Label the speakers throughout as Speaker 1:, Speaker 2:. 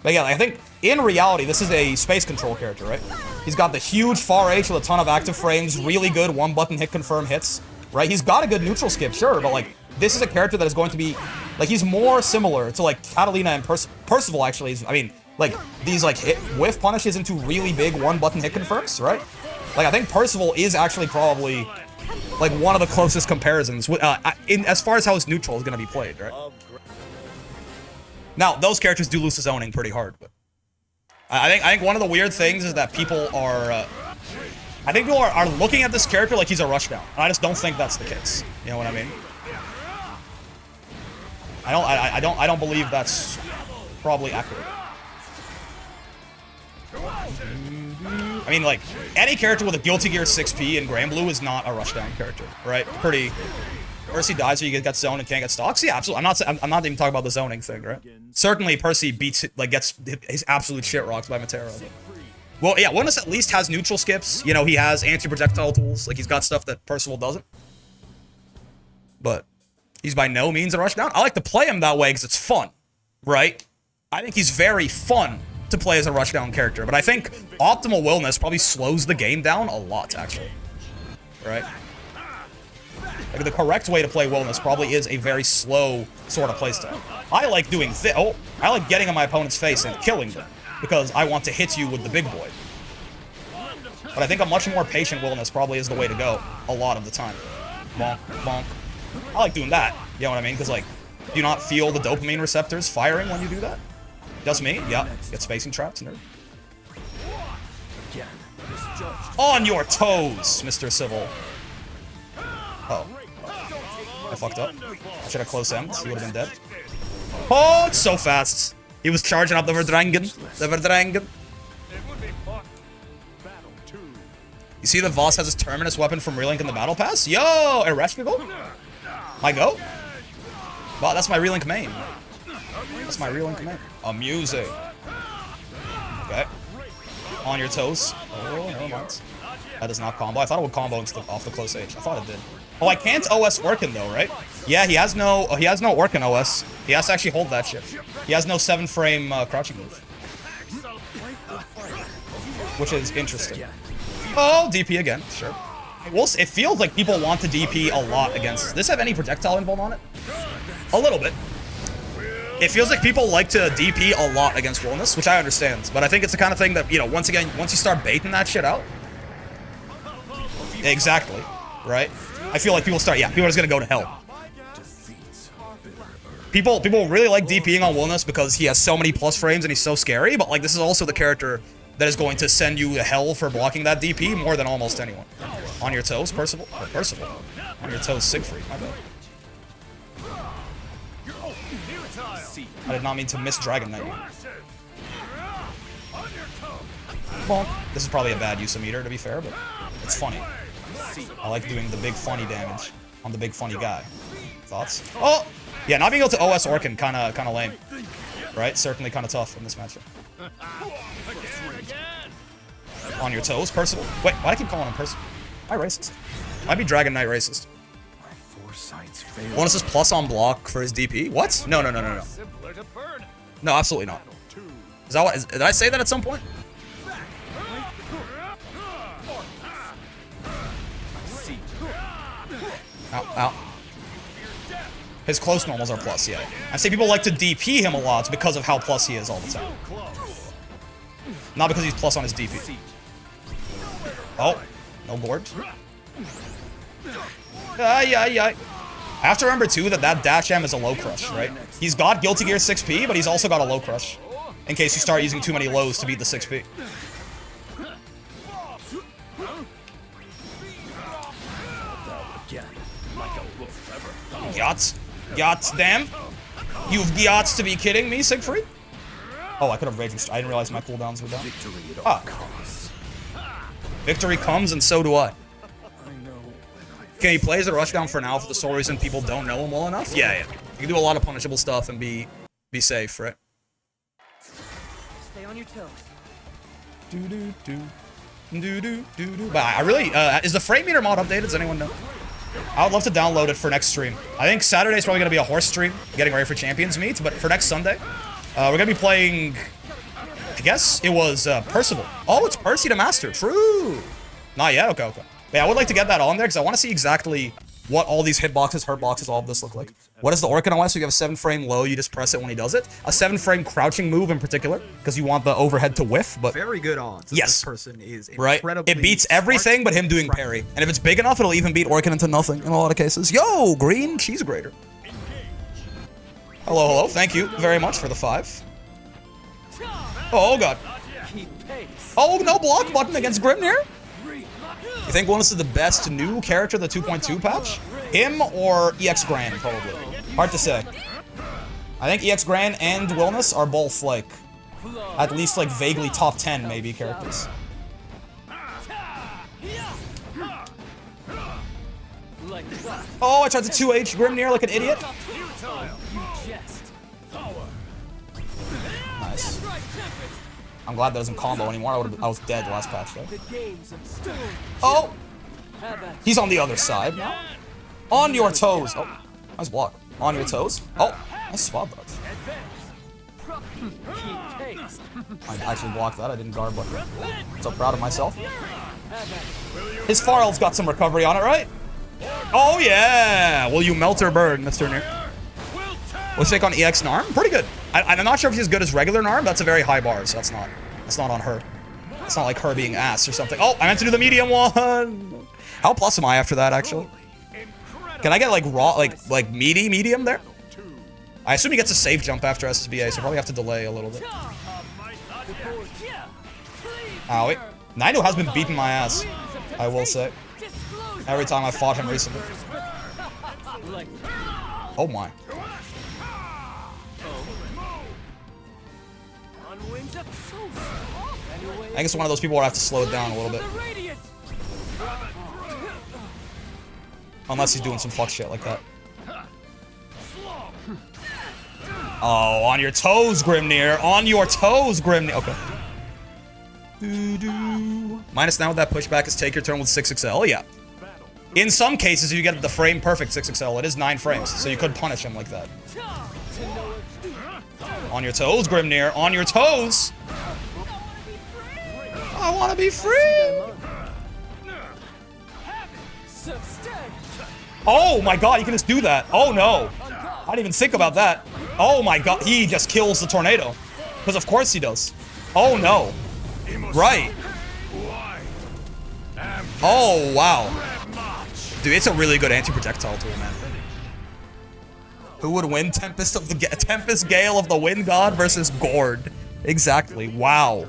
Speaker 1: But yeah, I think in reality, this is a space control character, right? He's got the huge far H with a ton of active frames, really good one-button hit confirm hits, right? He's got a good neutral skip, sure, but like, this is a character that is going to be, like, he's more similar to like Katalina and Percival, actually. I mean, like, these like whiff punishes into really big one-button hit confirms, right? Like, I think Percival is actually probably like one of the closest comparisons as far as how his neutral is going to be played, right? Now, those characters do lose to zoning pretty hard, but I think one of the weird things is that people are, I think people are looking at this character like he's a Rushdown, and I just don't think that's the case. You know what I mean? I don't believe that's probably accurate. I mean, like, any character with a Guilty Gear 6P in Granblue is not a Rushdown character, right? Pretty. Percy dies or you get zoned and can't get stocks. Yeah, absolutely. I'm not even talking about the zoning thing, right? Certainly, Percy beats, like, gets his absolute shit rocked by Matera. But... Well, yeah, Wilnas at least has neutral skips. You know, he has anti-projectile tools. Like, he's got stuff that Percival doesn't. But he's by no means a Rushdown. I like to play him that way because it's fun, right? I think he's very fun to play as a Rushdown character. But I think optimal Wilnas probably slows the game down a lot, actually. Right? Like, the correct way to play Wilnas probably is a very slow sort of playstyle. I like doing I like getting on my opponent's face and killing them, because I want to hit you with the big boy. But I think a much more patient Wilnas probably is the way to go a lot of the time. Bonk, bonk. I like doing that, you know what I mean? Because, like, do you not feel the dopamine receptors firing when you do that? Just me? Yeah. Get spacing traps, nerd. On your toes, Mr. Civil. Oh. I fucked up. I should have close M'd. He would have been dead. Oh, it's so fast. He was charging up the Verdrangen. The Verdrangen. You see that Voss has his Terminus weapon from Relink in the Battle Pass? Yo, irreparable? My go? Wow, that's my Relink main. That's my Relink main. Amusing. Okay. On your toes. Oh, never mind. That does not combo. I thought it would combo off the close H. I thought it did. Oh, I can't OS Orkin though, right? Yeah, he has no Orkin OS. He has to actually hold that shit. He has no 7-frame crouching move. Which is interesting. Oh, DP again, sure. It feels like people want to DP a lot against... Does this have any projectile involved on it? A little bit. It feels like people like to DP a lot against Wilnas, which I understand. But I think it's the kind of thing that, you know, once you start baiting that shit out... Exactly, right? I feel like people are just gonna go to hell. People really like DPing on Wilnas because he has so many plus frames and he's so scary, but like this is also the character that is going to send you to hell for blocking that DP more than almost anyone. On your toes, Percival. Oh, Percival. On your toes, Siegfried. My bad. I did not mean to miss Dragon Knight. Well, this is probably a bad use of meter, to be fair, but it's funny. I like doing the big funny damage on the big funny guy. Thoughts? Oh! Yeah, not being able to OS Orkin, kinda lame. Right? Certainly kinda tough in this matchup. On your toes, Percival. Wait, why do I keep calling him Percival? Am I racist? Might be Dragon Knight racist. Wilnas is plus on block for his DP? What? No. No, absolutely not. Is that what? Did I say that at some point? Ow. His close normals are plus, yeah. I say people like to DP him a lot because of how plus he is all the time. Not because he's plus on his DP. Oh, no board. I have to remember, too, that Dash M is a low crush, right? He's got Guilty Gear 6P, but he's also got a low crush. In case you start using too many lows to beat the 6P. Yachts, damn. You've got to be kidding me, Siegfried? Oh, I could have raged. I didn't realize my cooldowns were down. Ah. Victory comes, and so do I. Okay, he plays a Rushdown for now for the sole reason people don't know him well enough. Yeah. You can do a lot of punishable stuff and be safe, right?
Speaker 2: Stay on your toes.
Speaker 1: But I really, is the frame meter mod updated? Does anyone know? I would love to download it for next stream. I think Saturday's probably going to be a horse stream, getting ready for Champions Meet, but for next Sunday, we're going to be playing I guess it was Percival. Oh, it's Percy the Master. True. Not yet. Okay, okay. Yeah, I would like to get that on there because I want to see exactly what all these hitboxes, hurt boxes, all of this look like. What is the Orc in OS? So you have a 7-frame low, you just press it when he does it. A 7-frame crouching move in particular, because you want the overhead to whiff, but...
Speaker 2: Very good odds.
Speaker 1: Yes.
Speaker 2: This person is
Speaker 1: right? It beats everything but him doing parry. And if it's big enough, it'll even beat Orkin into nothing in a lot of cases. Yo, green cheese grater. Hello, hello. Thank you very much for the 5. Oh, God. Oh, no block button against Grimnir? You think Wilnas is the best new character, the 2.2 patch? Him or EX Grand, probably. Hard to say. I think EX Grand and Wilnas are both, like, at least, like, vaguely top 10, maybe, characters. Oh, I tried to 2H Grimnir like an idiot. Nice. I'm glad that doesn't combo anymore. I was dead last patch, though. Oh! He's on the other side now. On your toes. Oh, nice block. On your toes. Oh, nice spot dodge. I actually blocked that. I didn't guard block it. So proud of myself. His Farl's got some recovery on it, right? Oh, yeah! Will you melt or burn, Mr. Nier? What's your take on EX Narm? Pretty good. I'm not sure if she's as good as regular Narm. That's a very high bar, so that's not on her. It's not like her being ass or something. Oh, I meant to do the medium one. How plus am I after that, actually? Can I get like raw, like meaty medium there? I assume he gets a safe jump after SSBA, so probably have to delay a little bit. Owie. Nino has been beating my ass, I will say. Every time I fought him recently. Oh my. I think it's one of those people where I have to slow it down a little bit. Unless he's doing some fuck shit like that. Oh, on your toes, Grimnir. On your toes, Grimnir. Okay. Minus now with that pushback is take your turn with 6XL. Yeah. In some cases, you get the frame perfect 6XL. It is 9 frames, so you could punish him like that. On your toes, Grimnir. On your toes. I want to be free. Oh my god, you can just do that. Oh no. I didn't even think about that. Oh my god, he just kills the tornado. Because of course he does. Oh no. Right. Oh wow. Dude, it's a really good anti-projectile tool, man. Who would win? Tempest Gale of the Wind God versus Gord. Exactly. Wow.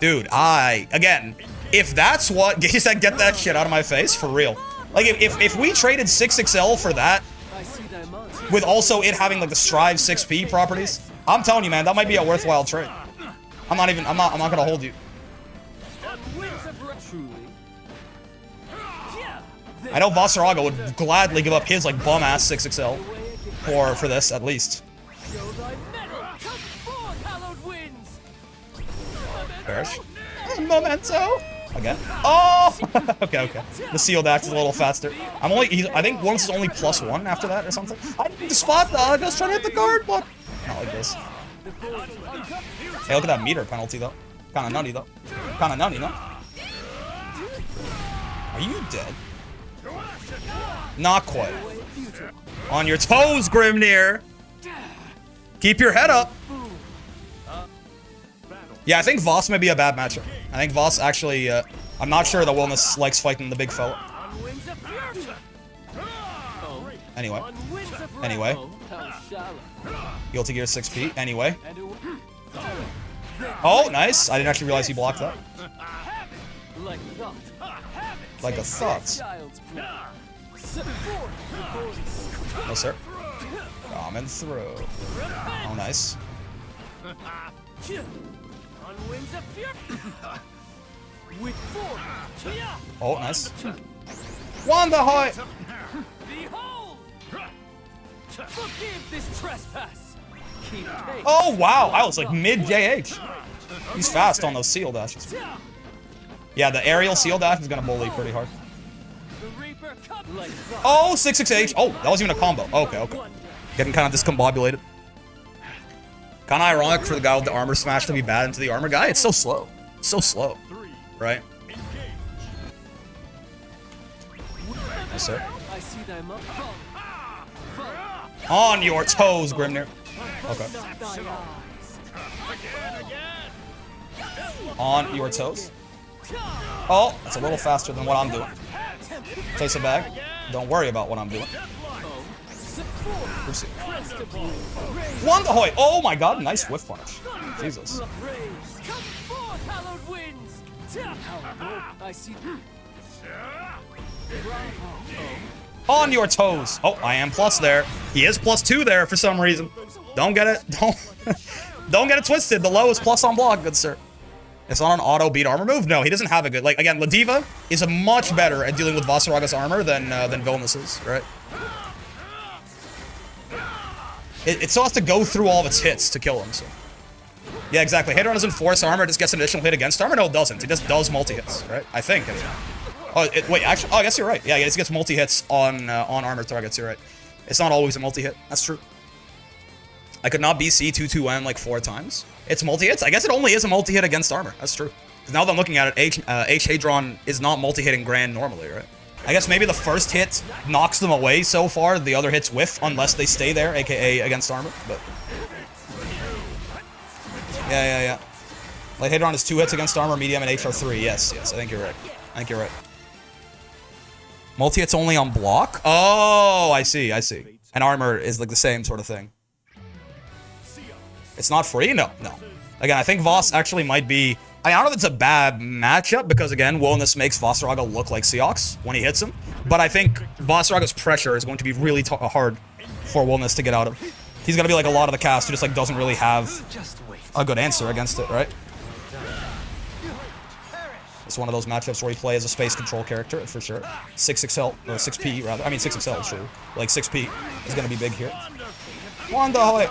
Speaker 1: Dude, again, if that's what, he said, get that shit out of my face, for real. Like, if we traded 6XL for that, with also it having, like, the Strive 6P properties, I'm telling you, man, that might be a worthwhile trade. I'm not gonna hold you. I know Vasaraga would gladly give up his, like, bum-ass 6XL for this, at least. Perish. Memento. Again. Oh! okay, okay. The sealed axe is a little faster. I think Wilnas is only +1 after that or something. I need to spot dodge. I was trying to hit the guard, but not like this. Hey, look at that meter penalty, though. Kinda nutty, though. Kinda nutty, no? Are you dead? Not quite. On your toes, Grimnir. Keep your head up. Yeah, I think Voss may be a bad matchup. I think Voss actually, I'm not sure that Wilnas likes fighting the big fella. Anyway. Guilty Gear 6P. Anyway. Oh, nice. I didn't actually realize he blocked that. Like a thought. No, sir. Coming through. Oh, nice. Oh, nice. Wanda Hoy! Oh, wow. I was like mid JH. He's fast on those seal dashes. Yeah, the aerial seal dash is gonna bully pretty hard. Oh, 6XH. Oh, that wasn't even a combo. Okay, okay. Getting kind of discombobulated. Kind of ironic for the guy with the armor smash to be bad into the armor guy. It's so slow. So slow. Right? Yes, sir. On your toes, Grimnir. Okay. On your toes. Oh, that's a little faster than what I'm doing. Place a bag. Don't worry about what I'm doing. Oopsie. One ahoy! Oh my god, nice whiff punch. Jesus. On your toes. Oh, I am plus there. He is +2 there for some reason. Don't get it. Don't get it twisted. The low is plus on block, good sir. It's not an auto beat armor move. No, he doesn't have a good. Like again, Ladiva is a much better at dealing with Vasaraga's armor than Wilnas is, right? It still has to go through all of its hits to kill him. So. Yeah, exactly. Hit doesn't force armor. It just gets an additional hit against armor. No, it doesn't. It just does multi-hits, right? I think. Oh, wait. Actually, I guess you're right. Yeah, it just gets multi-hits on armor targets. You're right. It's not always a multi-hit. That's true. I could not BC 2-2M like 4 times. It's multi-hits. I guess it only is a multi-hit against armor. That's true. Because now that I'm looking at it, H Hadron is not multi-hitting Grand normally, right? I guess maybe the first hit knocks them away so far. The other hits whiff unless they stay there, aka against armor. But yeah. Light Hadron is 2 hits against armor, medium, and H are 3. Yes. I think you're right. Multi-hits only on block? Oh, I see. And armor is like the same sort of thing. It's not free? No. Again, I think Voss actually might be... I don't know if it's a bad matchup, because again, Wilnas makes Vasaraga look like Seox when he hits him. But I think Vasaraga's pressure is going to be really hard for Wilnas to get out of. He's going to be like a lot of the cast who just like doesn't really have a good answer against it, right? It's one of those matchups where he plays a space control character, for sure. 6XL, or 6P rather. I mean 6XL, true. Like 6P is going to be big here. Wanda Hoy!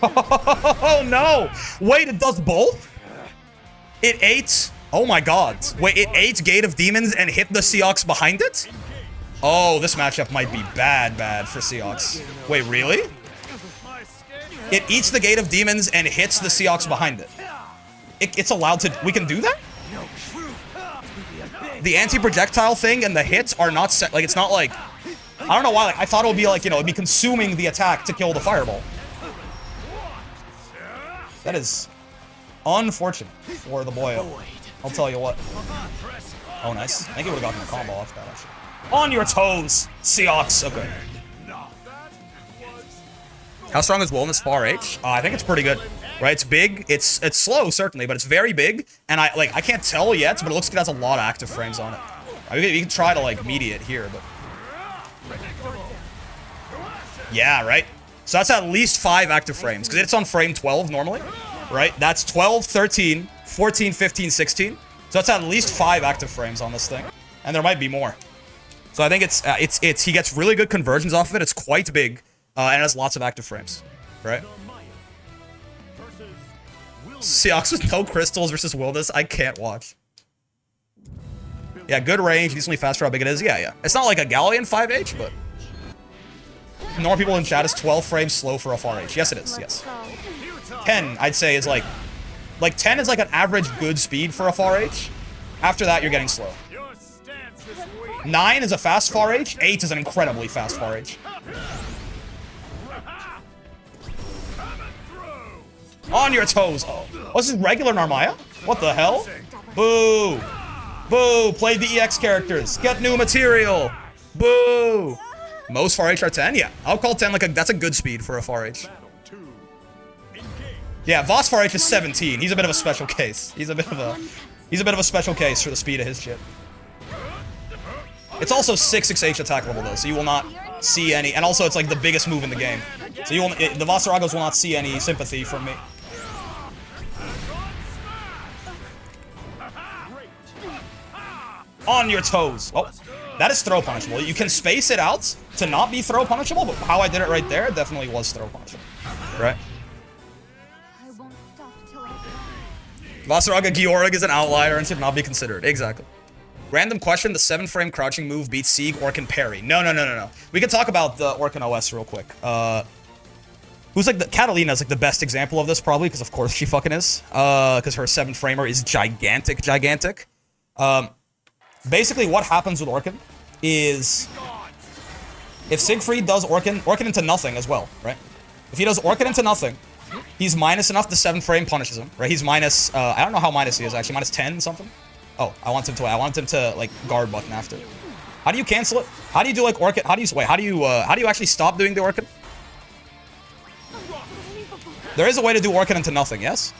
Speaker 1: Oh no! Wait, it does both? It ate... Oh my god. Wait, it ate Gate of Demons and hit the Seox behind it? Oh, this matchup might be bad for Seox. Wait, really? It eats the Gate of Demons and hits the Seox behind it. It's allowed to... We can do that? The anti-projectile thing and the hits are not set... Like, it's not like... I don't know why. Like, I thought it would be like, you know, it'd be consuming the attack to kill the fireball. That is unfortunate for the boy. I'll tell you what. Oh, nice. I think he would have gotten a combo off that, actually. On your toes, Seox. Okay. How strong is Wilnas far H? I think it's pretty good. Right? It's big. It's slow, certainly, but it's very big. And I can't tell yet, but it looks like it has a lot of active frames on it. You can try to, like, mediate here, but... Yeah, right? So that's at least 5 active frames, because it's on frame 12 normally, right? That's 12, 13, 14, 15, 16. So that's at least 5 active frames on this thing. And there might be more. So I think he gets really good conversions off of it. It's quite big, and it has lots of active frames, right? Seox with no crystals versus Wilnas. I can't watch. Yeah, good range, decently fast for how big it is. Yeah. It's not like a Galleon 5H, but... Normal people in chat is 12 frames slow for a far H. Yes, it is. Yes. 10, I'd say, is like 10 is like an average good speed for a far H. After that, you're getting slow. 9 is a fast far H. 8 is an incredibly fast far H. On your toes. Oh, this is regular Narmaya? What the hell? Boo. Boo. Play the EX characters. Get new material. Boo. Most far H are 10? Yeah. I'll call 10 like that's a good speed for a far H. Yeah, Voss far H is 17. He's a bit of a special case. He's a bit of a special case for the speed of his shit. It's also 6H attack level though, so you will not see any, and also it's like the biggest move in the game. So the Vasaragos will not see any sympathy from me. On your toes. Oh. That is throw punishable. You can space it out to not be throw punishable, but how I did it right there definitely was throw punishable. Right? Vasaraga Georg is an outlier and should not be considered. Exactly. Random question, the 7-frame crouching move beats Sieg or can parry? No. We can talk about the Orkin OS real quick. Who's like the Katalina is like the best example of this probably, because of course she fucking is. Because her 7-framer is gigantic. Basically what happens with Orkin is if Siegfried does Orkin into nothing as well, right? If he does Orkin into nothing, he's minus enough, the 7-frame punishes him, right? He's minus, I don't know how minus he is actually, minus 10 something? Oh, I want him to like guard button after. How do you cancel it? How do you do like Orkin? How do you actually stop doing the Orkin? There is a way to do Orkin into nothing, yes?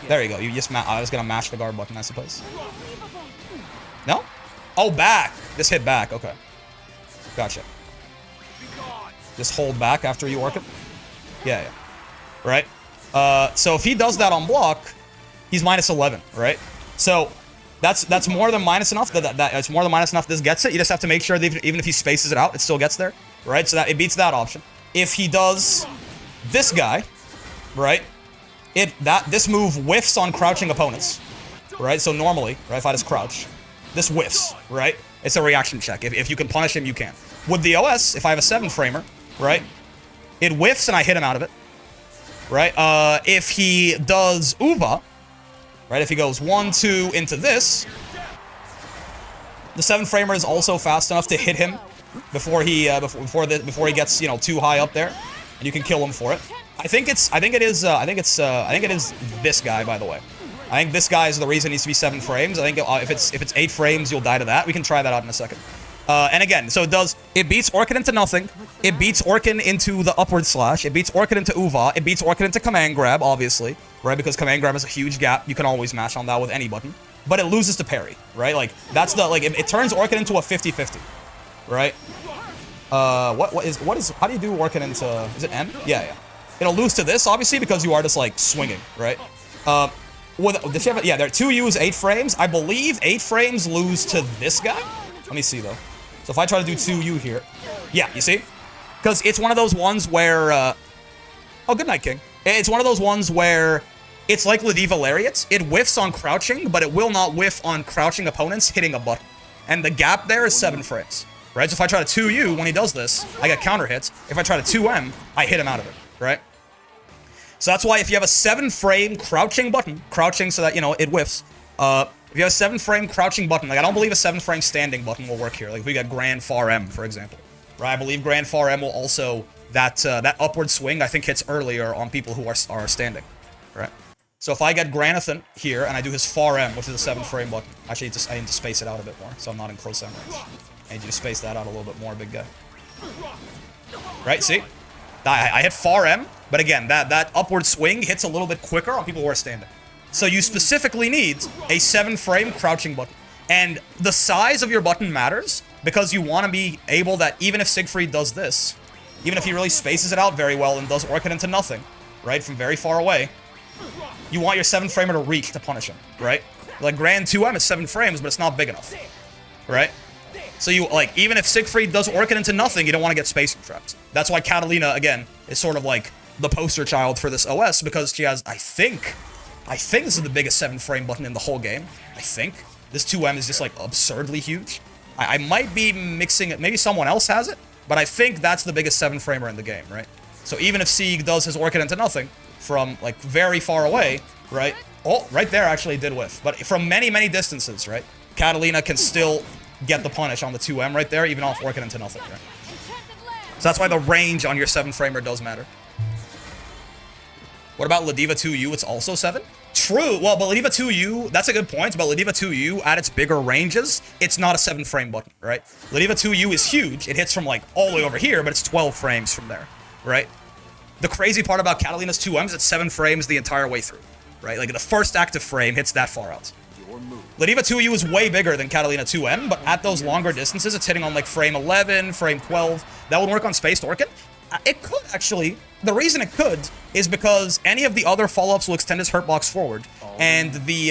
Speaker 1: There you go, you just I was gonna mash the guard button, I suppose. No? Oh, back! Just hit back, okay. Gotcha. Just hold back after you Orkin? Yeah. Right? So if he does that on block, he's minus 11, right? So that's more than minus enough. It's more than minus enough. This gets it. You just have to make sure that even if he spaces it out, it still gets there, right? So that it beats that option. If he does this guy, right? This move whiffs on crouching opponents, right? So normally, right, if I just crouch, this whiffs, right? It's a reaction check. If you can punish him, you can. With the OS, if I have a 7-framer, right, it whiffs and I hit him out of it, right? If he does Uva, right, if he goes 1, 2 into this, the 7-framer is also fast enough to hit him before he gets, you know, too high up there, and you can kill him for it. I think it is this guy, by the way. I think this guy is the reason it needs to be 7 frames. I think if it's 8 frames, you'll die to that. We can try that out in a second. And again, so it beats Orkin into nothing. It beats Orkin into the upward slash. It beats Orkin into Uva. It beats Orkin into command grab, obviously, right? Because command grab is a huge gap. You can always mash on that with any button. But it loses to parry, right? Like, that's the, like, it turns Orkin into a 50-50, right? How do you do Orkin into, is it M? Yeah. It'll lose to this, obviously, because you are just, like, swinging, right? There are 2 U's, 8 frames. I believe 8 frames lose to this guy. Let me see, though. So if I try to do 2U here. Yeah, you see? Because it's one of those ones where, oh, good night, King. It's one of those ones where it's like Ladiva Lariats. It whiffs on crouching, but it will not whiff on crouching opponents hitting a button. And the gap there is 7 frames, right? So if I try to 2U, when he does this, I get counter hits. If I try to 2M, I hit him out of it, right? So that's why if you have a 7-frame crouching button, crouching so that, you know, it whiffs, if you have a 7-frame crouching button, like, I don't believe a 7-frame standing button will work here. Like, if we got Grand Far M, for example, right? I believe Grand Far M will also, that upward swing, I think, hits earlier on people who are standing, right? So if I get Granathan here, and I do his Far M, which is a 7-frame button, actually, I need to space it out a bit more, so I'm not in close M range. I need you to space that out a little bit more, big guy. Right, see? I hit Far M, but again, that upward swing hits a little bit quicker on people who are standing. So you specifically need a 7-frame crouching button. And the size of your button matters, because you want to be able that even if Siegfried does this, even if he really spaces it out very well and does Orkin into nothing, right, from very far away, you want your 7-framer to reach to punish him, right? Like Grand 2M is 7 frames, but it's not big enough, right? So you, like, even if Siegfried does Orkin into nothing, you don't want to get spacing trapped. That's why Katalina, again, is sort of like the poster child for this OS, because she has, I think this is the biggest 7-frame button in the whole game. I think. This 2M is just, like, absurdly huge. I might be mixing it. Maybe someone else has it, but I think that's the biggest 7-framer in the game, right? So even if Sieg does his Orkin into nothing from, like, very far away, right? Oh, right there actually did whiff. But from many, many distances, right? Katalina can still get the punish on the 2M right there, even off Orkin into nothing, right? So that's why the range on your 7-framer does matter. What about Ladiva 2U? It's also 7? True. Well, but Ladiva 2U, that's a good point, but Ladiva 2U, at its bigger ranges, it's not a 7-frame button, right? Ladiva 2U is huge. It hits from, like, all the way over here, but it's 12 frames from there, right? The crazy part about Katalina's 2M is it's 7 frames the entire way through, right? Like, the first active frame hits that far out. Ladiva 2U is way bigger than Katalina 2M, but at those longer distances, it's hitting on, like, frame 11, frame 12. That would work on Spaced Orkin. It could, actually. The reason it could is because any of the other follow-ups will extend his hurtbox forward. And the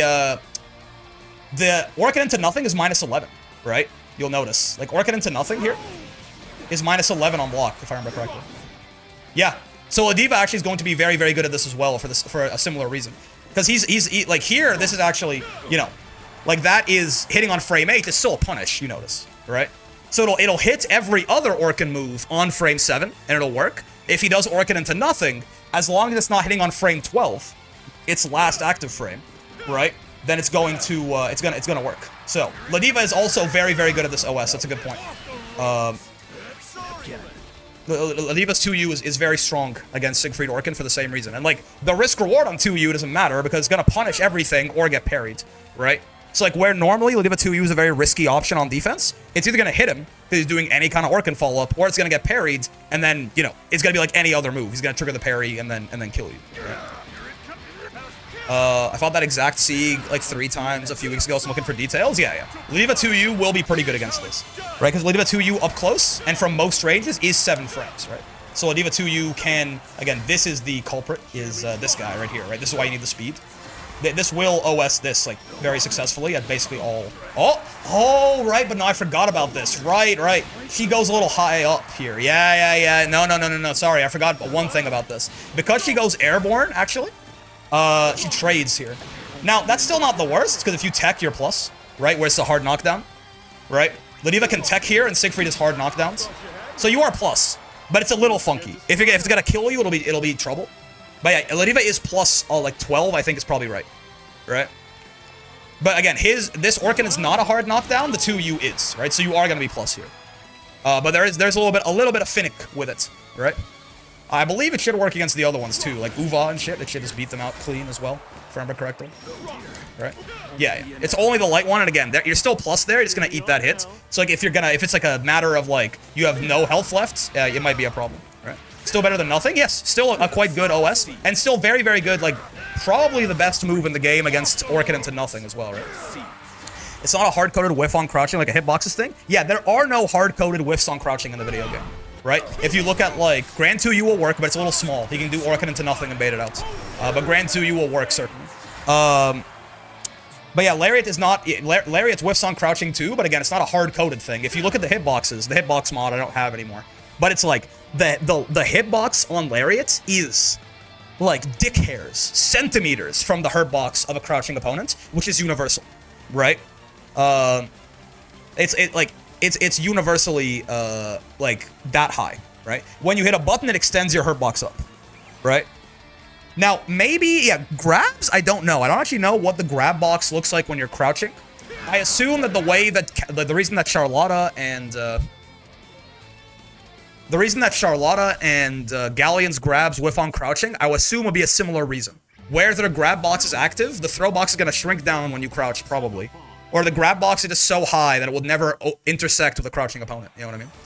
Speaker 1: Orkin into nothing is minus 11, right? You'll notice. Like, Orkin into nothing here is minus 11 on block, if I remember correctly. Yeah. So Ladiva actually is going to be very, very good at this as well for a similar reason. Because like here, this is actually, you know, like that is hitting on frame 8 is still a punish, you notice, right? So it'll hit every other Orkin move on frame 7, and it'll work. If he does Orkin into nothing, as long as it's not hitting on frame 12, its last active frame, right? Then it's going to it's gonna work. So Ladiva is also very, very good at this OS. That's a good point. Ladiva's 2U is very strong against Siegfried Orkin for the same reason. And like the risk reward on 2U doesn't matter because it's gonna punish everything or get parried, right? So like where normally Ladiva 2U is a very risky option on defense, it's either gonna hit him because he's doing any kind of Orkin follow up, or it's gonna get parried, and then you know it's gonna be like any other move. He's gonna trigger the parry and then kill you. Right? I fought that exact Sieg like 3 times a few weeks ago, so I'm looking for details. Yeah. Ladiva 2U will be pretty good against this, right? Because Ladiva 2U up close and from most ranges is 7 frames, right? So Ladiva 2U can, again, this is the culprit, is this guy right here, right? This is why you need the speed. This will OS this like very successfully at basically all. Oh, right, but no, I forgot about this. Right. She goes a little high up here. Yeah. No. Sorry, I forgot one thing about this. Because she goes airborne, actually. She trades here. Now, that's still not the worst, because if you tech, you're plus, right? Where it's a hard knockdown, right? Ladiva can tech here, and Siegfried is hard knockdowns. So you are plus, but it's a little funky. If it's gonna kill you, it'll be trouble. But yeah, Ladiva is plus, like 12, I think is probably right. But again, this Orkin is not a hard knockdown, the 2U is, right? So you are gonna be plus here. But there's a little bit of Finnick with it, right? I believe it should work against the other ones too, like Uva and shit. It should just beat them out clean as well, if I remember correctly. Right? Yeah. It's only the light one, and again, you're still plus there. You're just gonna eat that hit. So like, if it's like a matter of like you have no health left, it might be a problem. Right? Still better than nothing. Yes. Still a quite good OS, and still very, very good. Like probably the best move in the game against Orkin into nothing as well. Right? It's not a hard-coded whiff on crouching like a hitboxes thing. Yeah, there are no hard-coded whiffs on crouching in the video game. Right? If you look at, like, Grand 2U will work, but it's a little small. He can do Orkin into nothing and bait it out. But Grand 2U will work, certainly. But yeah, Lariat is not... Lariat's whiffs on crouching too, but again, it's not a hard-coded thing. If you look at the hitboxes, the hitbox mod I don't have anymore. But it's like, the hitbox on Lariat is, like, dick hairs, centimeters from the hurtbox of a crouching opponent, which is universal. Right? It's universally, like, that high, right? When you hit a button, it extends your hurtbox up, right? Now, maybe, yeah, grabs? I don't know. I don't actually know what the grab box looks like when you're crouching. I assume that the reason that Charlotta and Galleon's grabs whiff on crouching, I would assume would be a similar reason. Where their grab box is active, the throw box is going to shrink down when you crouch, probably. Or the grab box is just so high that it will never intersect with a crouching opponent. You know what I mean?